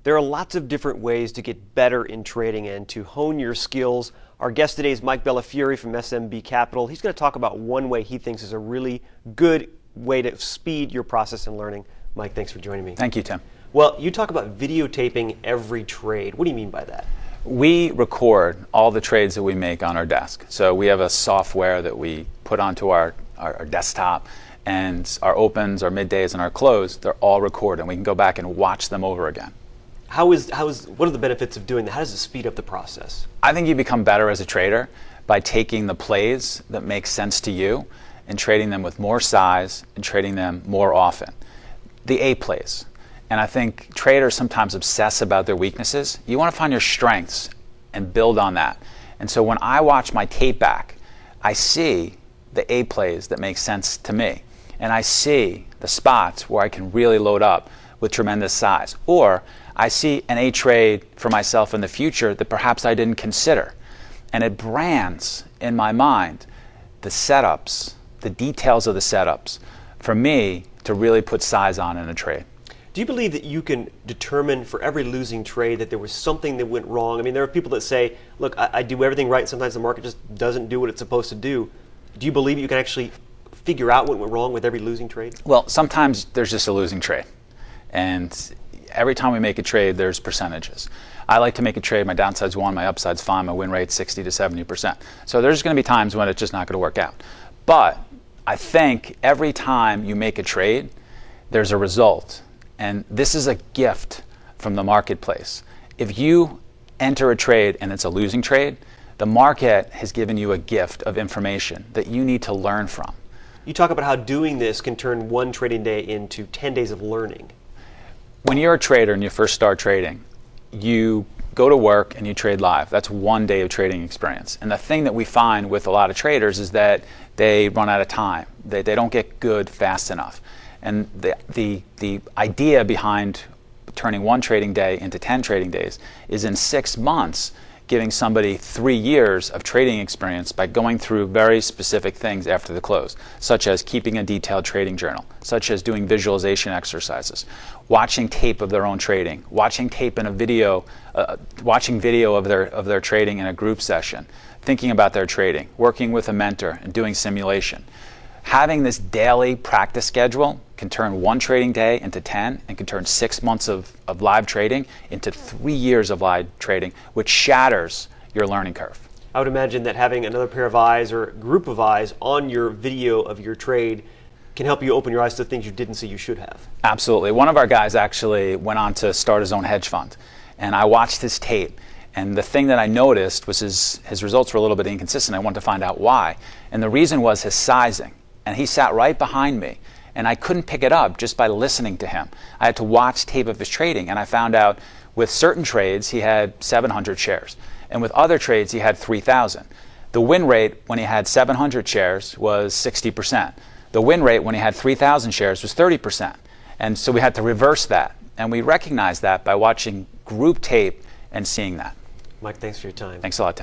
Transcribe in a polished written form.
There are lots of different ways to get better in trading and to hone your skills. Our guest today is Mike Bellafiore from SMB Capital. He's going to talk about one way he thinks is a really good way to speed your process in learning. Mike, thanks for joining me. Thank you, Tim. Well, you talk about videotaping every trade. What do you mean by that? We record all the trades that we make on our desk. So we have a software that we put onto our desktop, and our opens, our middays, and our close, they're all recorded, and we can go back and watch them over again. What are the benefits of doing that? How does it speed up the process? I think you become better as a trader by taking the plays that make sense to you and trading them with more size and trading them more often. The A plays. And I think traders sometimes obsess about their weaknesses. You want to find your strengths and build on that. And so when I watch my tape back, I see the A plays that make sense to me. And I see the spots where I can really load up with tremendous size. Or I see an A trade for myself in the future that perhaps I didn't consider. And it brands in my mind the setups, the details of the setups, for me to really put size on in a trade. Do you believe that you can determine for every losing trade that there was something that went wrong? I mean, there are people that say, look, I do everything right, sometimes the market just doesn't do what it's supposed to do. Do you believe you can actually figure out what went wrong with every losing trade? Well, sometimes there's just a losing trade. And every time we make a trade, there's percentages. I like to make a trade, my downside's 1, my upside's 5, my win rate's 60 to 70%. So there's going to be times when it's just not going to work out. But I think every time you make a trade, there's a result. And this is a gift from the marketplace. If you enter a trade and it's a losing trade, the market has given you a gift of information that you need to learn from. You talk about how doing this can turn one trading day into 10 days of learning. When you're a trader and you first start trading, you go to work and you trade live. That's one day of trading experience. And the thing that we find with a lot of traders is that they run out of time. They don't get good fast enough. And the idea behind turning one trading day into 10 trading days is in 6 months giving somebody 3 years of trading experience by going through very specific things after the close, such as keeping a detailed trading journal, such as doing visualization exercises, watching tape of their own trading, watching tape in a video, watching video of their trading in a group session, thinking about their trading, working with a mentor and doing simulation. Having this daily practice schedule can turn one trading day into 10 and can turn 6 months of live trading into 3 years of live trading, which shatters your learning curve. I would imagine that having another pair of eyes or group of eyes on your video of your trade can help you open your eyes to things you didn't see you should have. Absolutely. One of our guys actually went on to start his own hedge fund, and I watched his tape. And the thing that I noticed was his results were a little bit inconsistent. I wanted to find out why. And the reason was his sizing. And he sat right behind me, and I couldn't pick it up just by listening to him. I had to watch tape of his trading, and I found out with certain trades he had 700 shares, and with other trades he had 3,000. The win rate when he had 700 shares was 60%. The win rate when he had 3,000 shares was 30%. And so we had to reverse that, and we recognized that by watching group tape and seeing that. Mike, thanks for your time. Thanks a lot, Tim.